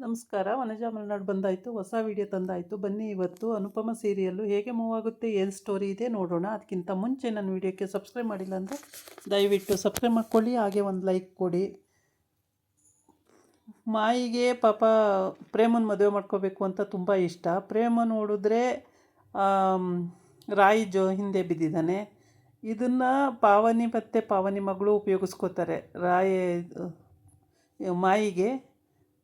ನಮಸ್ಕಾರ. ವನಜಾ ಮಲೆನಾಡು ಬಂದಾಯಿತು, ಹೊಸ ವಿಡಿಯೋ ತಂದಾಯಿತು. ಬನ್ನಿ ಇವತ್ತು ಅನುಪಮ ಸೀರಿಯಲ್ಲು ಹೇಗೆ ಮೂವ್ ಆಗುತ್ತೆ, ಏನು ಸ್ಟೋರಿ ಇದೆ ನೋಡೋಣ. ಅದಕ್ಕಿಂತ ಮುಂಚೆ ನನ್ನ ವಿಡಿಯೋಕ್ಕೆ ಸಬ್ಸ್ಕ್ರೈಬ್ ಮಾಡಿಲ್ಲ ಅಂದರೆ ದಯವಿಟ್ಟು ಸಬ್ಸ್ಕ್ರೈಬ್ ಮಾಡ್ಕೊಳ್ಳಿ, ಹಾಗೆ ಒಂದು ಲೈಕ್ ಕೊಡಿ. ಮಾಯಿಗೆ ಪಾಪ ಪ್ರೇಮನ ಮದುವೆ ಮಾಡ್ಕೋಬೇಕು ಅಂತ ತುಂಬ ಇಷ್ಟ. ಪ್ರೇಮ ನೋಡಿದ್ರೆ ರಾಯಿ ಹಿಂದೆ ಬಿದ್ದಿದ್ದಾನೆ. ಇದನ್ನು ಪಾವನಿ ಮತ್ತು ಪಾವನಿ ಮಗಳು ಉಪಯೋಗಿಸ್ಕೋತಾರೆ. ಮಾಯಿಗೆ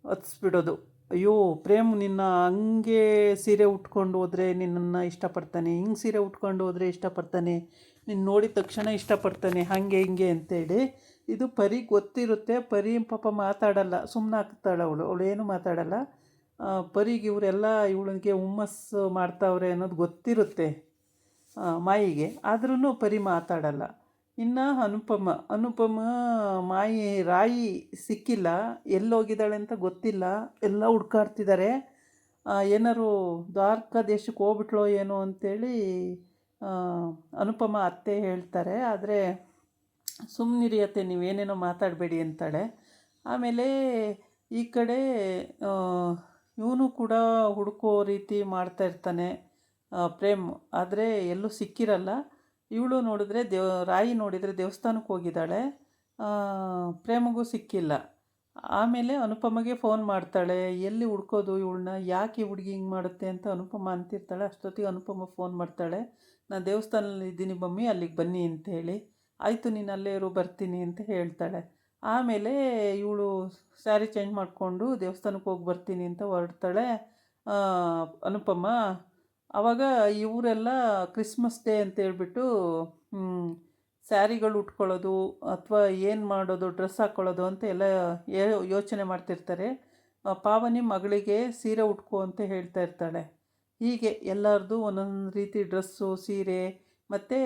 ಹತ್ಸ್ಬಿಡೋದು. ಅಯ್ಯೋ ಪ್ರೇಮ್, ನಿನ್ನ ಹಂಗೆ ಸೀರೆ ಉಟ್ಕೊಂಡು ಹೋದರೆ ನಿನ್ನನ್ನು ಇಷ್ಟಪಡ್ತಾನೆ, ಹಿಂಗೆ ಸೀರೆ ಉಟ್ಕೊಂಡು ಹೋದರೆ ಇಷ್ಟಪಡ್ತಾನೆ, ನಿನ್ನ ನೋಡಿದ ತಕ್ಷಣ ಇಷ್ಟಪಡ್ತಾನೆ, ಹಾಗೆ ಹಿಂಗೆ ಅಂತೇಳಿ. ಇದು ಪರಿ ಗೊತ್ತಿರುತ್ತೆ. ಪರಿ ಪಾಪ ಮಾತಾಡಲ್ಲ, ಸುಮ್ಮನೆ ಆಗ್ತಾಳೆ ಅವಳು ಏನು ಮಾತಾಡಲ್ಲ. ಪರಿಗೆ ಇವರೆಲ್ಲ ಇವಳಿಗೆ ಹುಮ್ಮಸ್ಸು ಮಾಡ್ತಾವ್ರೆ ಅನ್ನೋದು ಗೊತ್ತಿರುತ್ತೆ ಮಾಯಿಗೆ, ಆದ್ರೂ ಪರಿ ಮಾತಾಡಲ್ಲ. ಇನ್ನು ಅನುಪಮ ಮಾಯಿ ರಾಯಿ ಸಿಕ್ಕಿಲ್ಲ, ಎಲ್ಲೋಗಿದ್ದಾಳೆ ಅಂತ ಗೊತ್ತಿಲ್ಲ, ಎಲ್ಲ ಹುಡ್ಕಾಡ್ತಿದ್ದಾರೆ. ಏನಾರು ದ್ವಾರಕಾ ದೇಶಕ್ಕೆ ಹೋಗ್ಬಿಟ್ಲೋ ಏನೋ ಅಂಥೇಳಿ ಅನುಪಮ ಅತ್ತೆ ಹೇಳ್ತಾರೆ. ಆದರೆ ಸುಮ್ಮನಿರಿ ಅತ್ತೆ, ನೀವೇನೇನೋ ಮಾತಾಡಬೇಡಿ ಅಂತಾಳೆ. ಆಮೇಲೆ ಈ ಕಡೆ ಇವನು ಕೂಡ ಹುಡುಕೋ ರೀತಿ ಮಾಡ್ತಾಯಿರ್ತಾನೆ ಪ್ರೇಮ್, ಆದರೆ ಎಲ್ಲೂ ಸಿಕ್ಕಿರಲ್ಲ. ಇವಳು ನೋಡಿದ್ರೆ ರಾಯಿ ನೋಡಿದರೆ ದೇವಸ್ಥಾನಕ್ಕೆ ಹೋಗಿದ್ದಾಳೆ, ಪ್ರೇಮಗೂ ಸಿಕ್ಕಿಲ್ಲ. ಆಮೇಲೆ ಅನುಪಮಗೆ ಫೋನ್ ಮಾಡ್ತಾಳೆ, ಎಲ್ಲಿ ಹುಡ್ಕೋದು ಇವಳನ್ನ, ಯಾಕೆ ಈ ಹುಡುಗಿ ಹಿಂಗೆ ಮಾಡುತ್ತೆ ಅಂತ ಅನುಪಮ ಅಂತಿರ್ತಾಳೆ. ಅಷ್ಟೊತ್ತಿಗೆ ಅನುಪಮ ಫೋನ್ ಮಾಡ್ತಾಳೆ, ನಾನು ದೇವಸ್ಥಾನದಲ್ಲಿ ಇದ್ದೀನಿ ಮಮ್ಮಿ, ಅಲ್ಲಿಗೆ ಬನ್ನಿ ಅಂತೇಳಿ. ಆಯಿತು ನೀನು ಅಲ್ಲೇ ಇರು, ಬರ್ತೀನಿ ಅಂತ ಹೇಳ್ತಾಳೆ. ಆಮೇಲೆ ಇವಳು ಸ್ಯಾರಿ ಚೇಂಜ್ ಮಾಡಿಕೊಂಡು ದೇವಸ್ಥಾನಕ್ಕೆ ಹೋಗಿ ಬರ್ತೀನಿ ಅಂತ ಹೊರಡ್ತಾಳೆ ಅನುಪಮ. ಆವಾಗ ಇವರೆಲ್ಲ ಕ್ರಿಸ್ಮಸ್ ಡೇ ಅಂತೇಳ್ಬಿಟ್ಟು ಸ್ಯಾರಿಗಳು ಉಟ್ಕೊಳ್ಳೋದು ಅಥವಾ ಏನು ಮಾಡೋದು, ಡ್ರೆಸ್ ಹಾಕ್ಕೊಳ್ಳೋದು ಅಂತ ಎಲ್ಲ ಯೋಚನೆ ಮಾಡ್ತಿರ್ತಾರೆ. ಪಾವನಿ ಮಗಳಿಗೆ ಸೀರೆ ಉಟ್ಕೋ ಅಂತ ಹೇಳ್ತಾ ಇರ್ತಾಳೆ. ಹೀಗೆ ಎಲ್ಲರದು ಒಂದೊಂದು ರೀತಿ ಡ್ರೆಸ್ಸು, ಸೀರೆ. ಮತ್ತು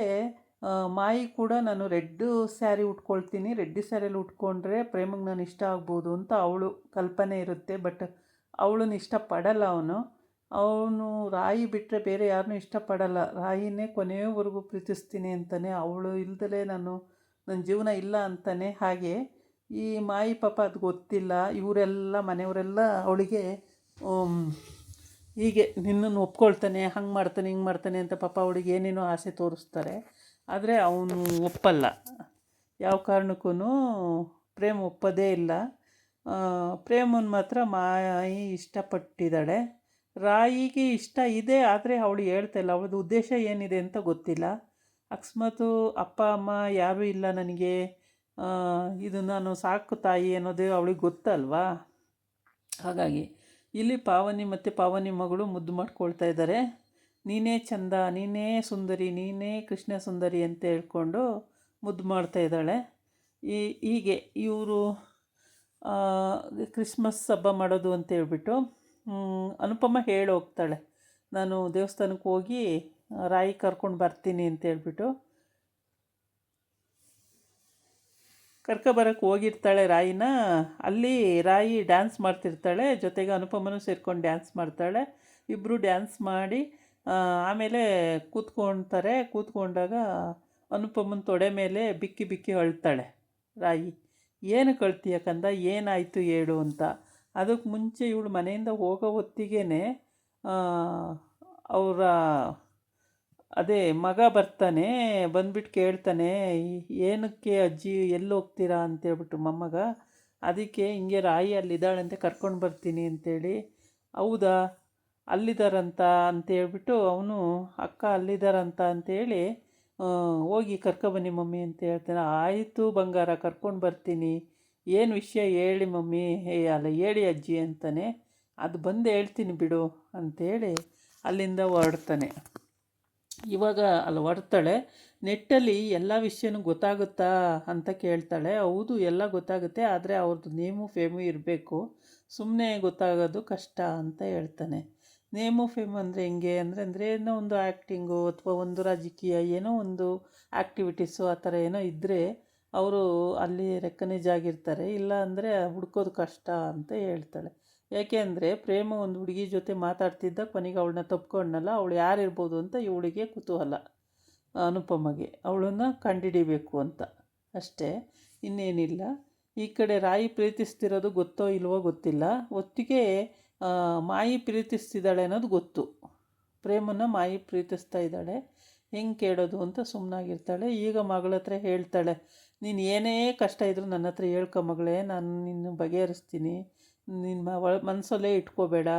ಮಾಯಿ ಕೂಡ ನಾನು ರೆಡ್ಡು ಸ್ಯಾರಿ ಉಟ್ಕೊಳ್ತೀನಿ, ರೆಡ್ಡಿ ಸ್ಯಾರಿಯಲ್ಲಿ ಉಟ್ಕೊಂಡ್ರೆ ಪ್ರೇಮಗೆ ನಾನು ಇಷ್ಟ ಆಗ್ಬೋದು ಅಂತ ಅವಳು ಕಲ್ಪನೆ ಇರುತ್ತೆ. ಬಟ್ ಅವಳನ್ನ ಇಷ್ಟಪಡಲ್ಲ ಅವನು ರಾಯಿ ಬಿಟ್ಟರೆ ಬೇರೆ ಯಾರನ್ನೂ ಇಷ್ಟಪಡಲ್ಲ. ರಾಯಿನೇ ಕೊನೆಯವರೆಗೂ ಪ್ರೀತಿಸ್ತೀನಿ ಅಂತಾನೆ, ಅವಳು ಇಲ್ದಲೇ ನನ್ನ ಜೀವನ ಇಲ್ಲ ಅಂತಾನೆ. ಹಾಗೆ ಈ ಮಾಯಿ ಪಾಪ ಅದು ಗೊತ್ತಿಲ್ಲ. ಇವರೆಲ್ಲ ಮನೆಯವರೆಲ್ಲ ಅವಳಿಗೆ ಹೀಗೆ ನಿನ್ನನ್ನು ಒಪ್ಕೊಳ್ತಾನೆ, ಹಂಗೆ ಮಾಡ್ತಾನೆ, ಹಿಂಗೆ ಮಾಡ್ತಾನೆ ಅಂತ ಪಾಪ ಅವಳಿಗೆ ಏನೇನೋ ಆಸೆ ತೋರಿಸ್ತಾರೆ. ಆದರೆ ಅವನು ಒಪ್ಪಲ್ಲ, ಯಾವ ಕಾರಣಕ್ಕೂ ಪ್ರೇಮ್ ಒಪ್ಪೋದೇ ಇಲ್ಲ. ಪ್ರೇಮನ್ ಮಾತ್ರ ಮಾಯಿ ಇಷ್ಟಪಟ್ಟಿದ್ದಾಳೆ. ರಾಯಿಗೆ ಇಷ್ಟ ಇದೆ, ಆದರೆ ಅವಳು ಹೇಳ್ತಾಯಿಲ್ಲ, ಅವಳದು ಉದ್ದೇಶ ಏನಿದೆ ಅಂತ ಗೊತ್ತಿಲ್ಲ. ಅಕಸ್ಮಾತು ಅಪ್ಪ ಅಮ್ಮ ಯಾರೂ ಇಲ್ಲ ನನಗೆ, ಇದು ನಾನು ಸಾಕು ತಾಯಿ ಅನ್ನೋದು ಅವಳಿಗೆ ಗೊತ್ತಲ್ವಾ. ಹಾಗಾಗಿ ಇಲ್ಲಿ ಪಾವನಿ ಮತ್ತು ಪಾವನಿ ಮಗಳು ಮುದ್ದು ಮಾಡ್ಕೊಳ್ತಾ ಇದ್ದಾರೆ. ನೀನೇ ಚಂದ, ನೀನೇ ಸುಂದರಿ, ನೀನೇ ಕೃಷ್ಣ ಸುಂದರಿ ಅಂತ ಹೇಳ್ಕೊಂಡು ಮುದ್ದು ಮಾಡ್ತಾ ಇದ್ದಾಳೆ. ಹೀಗೆ ಇವರು ಕ್ರಿಸ್ಮಸ್ ಹಬ್ಬ ಮಾಡೋದು ಅಂತ ಹೇಳ್ಬಿಟ್ಟು ಅನುಪಮ ಹೇಳಿ ಹೋಗ್ತಾಳೆ, ನಾನು ದೇವಸ್ಥಾನಕ್ಕೆ ಹೋಗಿ ರಾಯಿ ಕರ್ಕೊಂಡು ಬರ್ತೀನಿ ಅಂತೇಳ್ಬಿಟ್ಟು ಕರ್ಕೊಬರೋಕ್ಕೆ ಹೋಗಿರ್ತಾಳೆ ರಾಯಿನ. ಅಲ್ಲಿ ರಾಯಿ ಡ್ಯಾನ್ಸ್ ಮಾಡ್ತಿರ್ತಾಳೆ, ಜೊತೆಗೆ ಅನುಪಮನೂ ಸೇರ್ಕೊಂಡು ಡ್ಯಾನ್ಸ್ ಮಾಡ್ತಾಳೆ. ಇಬ್ಬರು ಡ್ಯಾನ್ಸ್ ಮಾಡಿ ಆಮೇಲೆ ಕೂತ್ಕೊಂಡಾಗ ಅನುಪಮನ ತೊಡೆ ಮೇಲೆ ಬಿಕ್ಕಿ ಬಿಕ್ಕಿ ಅಳ್ತಾಳೆ ರಾಯಿ. ಏನು ಕಳ್ತೀಯ ಕಂದ, ಏನಾಯಿತು ಹೇಳು ಅಂತ. ಅದಕ್ಕೆ ಮುಂಚೆ ಇವಳು ಮನೆಯಿಂದ ಹೋಗೋ ಹೊತ್ತಿಗೆ ಅವರ ಅದೇ ಮಗ ಬರ್ತಾನೆ, ಬಂದ್ಬಿಟ್ಟು ಕೇಳ್ತಾನೆ, ಏನಕ್ಕೆ ಅಜ್ಜಿ ಎಲ್ಲಿ ಹೋಗ್ತೀರಾ ಅಂತೇಳ್ಬಿಟ್ಟು ಮೊಮ್ಮಗ. ಅದಕ್ಕೆ ಹಿಂಗೆ ರಾಯಿ ಅಲ್ಲಿದ್ದಾಳಂತೆ, ಕರ್ಕೊಂಡು ಬರ್ತೀನಿ ಅಂತೇಳಿ. ಹೌದಾ, ಅಲ್ಲಿದ್ದಾರಂತ ಅಂತೇಳ್ಬಿಟ್ಟು ಅವನು ಅಕ್ಕ ಅಲ್ಲಿದ್ದಾರಂತ ಅಂತೇಳಿ ಹೋಗಿ ಕರ್ಕೊಬನ್ನಿ ಮಮ್ಮಿ ಅಂತ ಹೇಳ್ತಾನೆ. ಆಯಿತು ಬಂಗಾರ, ಕರ್ಕೊಂಡು ಬರ್ತೀನಿ, ಏನು ವಿಷಯ ಹೇಳಿ ಮಮ್ಮಿ, ಅಲ್ಲ ಹೇಳಿ ಅಜ್ಜಿ ಅಂತಾನೆ. ಅದು ಬಂದು ಹೇಳ್ತೀನಿ ಬಿಡು ಅಂಥೇಳಿ ಅಲ್ಲಿಂದ ಹೊರಡ್ತಾನೆ. ಇವಾಗ ಅಲ್ಲಿ ಹೊರಡ್ತಾಳೆ. ನೆಟ್ಟಲ್ಲಿ ಎಲ್ಲ ವಿಷಯನೂ ಗೊತ್ತಾಗುತ್ತಾ ಅಂತ ಕೇಳ್ತಾಳೆ. ಹೌದು ಎಲ್ಲ ಗೊತ್ತಾಗುತ್ತೆ, ಆದರೆ ಅವ್ರದ್ದು ನೇಮು ಫೇಮು ಇರಬೇಕು, ಸುಮ್ಮನೆ ಗೊತ್ತಾಗೋದು ಕಷ್ಟ ಅಂತ ಹೇಳ್ತಾನೆ. ನೇಮು ಫೇಮ್ ಅಂದರೆ ಹೆಂಗೆ ಅಂದರೆ ಏನೋ ಒಂದು ಆ್ಯಕ್ಟಿಂಗು ಅಥವಾ ಒಂದು ರಾಜಕೀಯ ಏನೋ ಒಂದು ಆ್ಯಕ್ಟಿವಿಟೀಸು ಆ ಥರ ಏನೋ ಇದ್ದರೆ ಅವರು ಅಲ್ಲಿ ರೆಕಗ್ನೈಸ್ ಆಗಿರ್ತಾರೆ, ಇಲ್ಲ ಅಂದರೆ ಹುಡ್ಕೋದು ಕಷ್ಟ ಅಂತ ಹೇಳ್ತಾಳೆ. ಯಾಕೆ ಅಂದರೆ ಪ್ರೇಮ ಒಂದು ಹುಡುಗಿ ಜೊತೆ ಮಾತಾಡ್ತಿದ್ದ, ಕೊನೆಗೆ ಅವಳನ್ನ ತಪ್ಕೊಂಡಲ್ಲ, ಅವಳು ಯಾರಿರ್ಬೋದು ಅಂತ ಇವಳಿಗೆ ಕುತೂಹಲ ಅನುಪಮಗೆ, ಅವಳನ್ನು ಕಂಡುಹಿಡಿಬೇಕು ಅಂತ ಅಷ್ಟೇ, ಇನ್ನೇನಿಲ್ಲ. ಈ ಕಡೆ ರಾಯಿ ಪ್ರೀತಿಸ್ತಿರೋದು ಗೊತ್ತೋ ಇಲ್ವೋ ಗೊತ್ತಿಲ್ಲ. ಒಟ್ಟಿಗೆ ಮಾಯಿ ಪ್ರೀತಿಸ್ತಿದ್ದಾಳೆ ಅನ್ನೋದು ಗೊತ್ತು. ಪ್ರೇಮನ ಮಾಯಿ ಪ್ರೀತಿಸ್ತಾ ಇದ್ದಾಳೆ. ಹೆಂಗೆ ಕೇಳೋದು ಅಂತ ಸುಮ್ಮನಾಗಿರ್ತಾಳೆ. ಈಗ ಮಗಳ ಹತ್ರ ಹೇಳ್ತಾಳೆ, ನೀನು ಏನೇ ಕಷ್ಟ ಇದ್ದರೂ ನನ್ನ ಹತ್ರ ಹೇಳ್ಕೊ ಮಗಳೇ, ನಾನು ನಿನ್ನ ಬಗೆಹರಿಸ್ತೀನಿ. ನಿನ್ನ ಮನಸ್ಸಲ್ಲೇ ಇಟ್ಕೋಬೇಡ,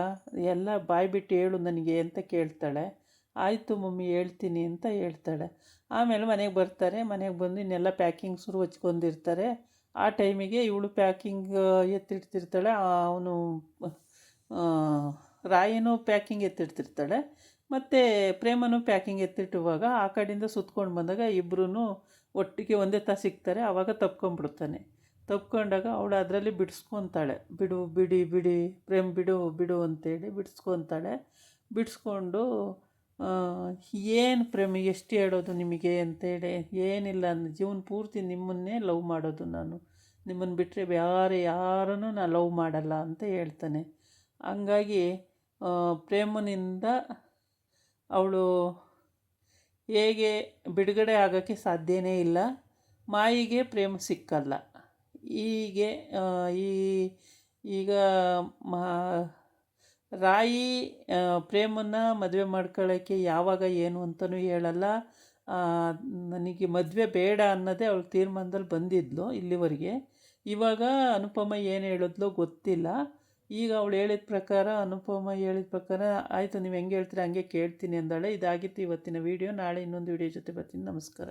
ಎಲ್ಲ ಬಾಯಿ ಬಿಟ್ಟು ಹೇಳು ನನಗೆ ಅಂತ ಕೇಳ್ತಾಳೆ. ಆಯಿತು ಮಮ್ಮಿ ಹೇಳ್ತೀನಿ ಅಂತ ಹೇಳ್ತಾಳೆ. ಆಮೇಲೆ ಮನೆಗೆ ಬರ್ತಾರೆ. ಮನೆಗೆ ಬಂದು ಇನ್ನೆಲ್ಲ ಪ್ಯಾಕಿಂಗ್ ಶುರು ಹಚ್ಕೊಂಡಿರ್ತಾರೆ. ಆ ಟೈಮಿಗೆ ಇವಳು ಪ್ಯಾಕಿಂಗ್ ಎತ್ತಿಡ್ತಿರ್ತಾಳೆ. ಅವನು ರಾಯಿನೂ ಪ್ಯಾಕಿಂಗ್ ಎತ್ತಿಡ್ತಿರ್ತಾಳೆ. ಮತ್ತು ಪ್ರೇಮನೂ ಪ್ಯಾಕಿಂಗ್ ಎತ್ತಿಟ್ಟುವಾಗ ಆ ಕಡೆಯಿಂದ ಸುತ್ಕೊಂಡು ಬಂದಾಗ ಇಬ್ಬರೂ ಒಟ್ಟಿಗೆ ಒಂದೇ ಸಿಗ್ತಾರೆ. ಆವಾಗ ತಪ್ಕೊಂಡ್ಬಿಡ್ತಾನೆ. ತಪ್ಕೊಂಡಾಗ ಅವಳು ಅದರಲ್ಲಿ ಬಿಡಿಸ್ಕೊತಾಳೆ. ಬಿಡಿ ಪ್ರೇಮ್ ಬಿಡು ಅಂತೇಳಿ ಬಿಡಿಸ್ಕೊತಾಳೆ. ಬಿಡಿಸ್ಕೊಂಡು ಏನು ಪ್ರೇಮ್ ಎಷ್ಟು ಹೇಳೋದು ನಿಮಗೆ ಅಂತೇಳಿ, ಏನಿಲ್ಲ ಜೀವನ ಪೂರ್ತಿ ನಿಮ್ಮನ್ನೇ ಲವ್ ಮಾಡೋದು ನಾನು, ನಿಮ್ಮನ್ನು ಬಿಟ್ಟರೆ ಬೇರೆ ಯಾರನ್ನೂ ನಾನು ಲವ್ ಮಾಡಲ್ಲ ಅಂತ ಹೇಳ್ತಾನೆ. ಹಂಗಾಗಿ ಪ್ರೇಮನಿಂದ ಅವಳು ಹೇಗೆ ಬಿಡುಗಡೆ ಆಗೋಕ್ಕೆ ಸಾಧ್ಯನೇ ಇಲ್ಲ. ಮಾಯಿಗೆ ಪ್ರೇಮ ಸಿಕ್ಕಲ್ಲ. ಹೀಗೆ ಈಗ ರಾಯಿ ಪ್ರೇಮನ್ನ ಮದುವೆ ಮಾಡ್ಕೊಳ್ಳೋಕ್ಕೆ ಯಾವಾಗ ಏನು ಅಂತಲೂ ಹೇಳಲ್ಲ. ನನಗೆ ಮದುವೆ ಬೇಡ ಅನ್ನೋದೇ ಅವಳು ತೀರ್ಮಾನದಲ್ಲಿ ಬಂದಿದ್ಲು ಇಲ್ಲಿವರೆಗೆ. ಇವಾಗ ಅನುಪಮ ಏನು ಹೇಳಿದ್ಲೋ ಗೊತ್ತಿಲ್ಲ. ಈಗ ಅವಳು ಹೇಳಿದ ಪ್ರಕಾರ, ಅನುಪಮ ಹೇಳಿದ ಪ್ರಕಾರ ಆಯಿತು ನೀವು ಹೆಂಗೆ ಹೇಳ್ತೀರ ಹಂಗೆ ಕೇಳ್ತೀನಿ ಅಂದಾಳೆ. ಇದಾಗಿತ್ತು ಇವತ್ತಿನ ವೀಡಿಯೋ. ನಾಳೆ ಇನ್ನೊಂದು ವೀಡಿಯೋ ಜೊತೆ ಬರ್ತೀನಿ. ನಮಸ್ಕಾರ.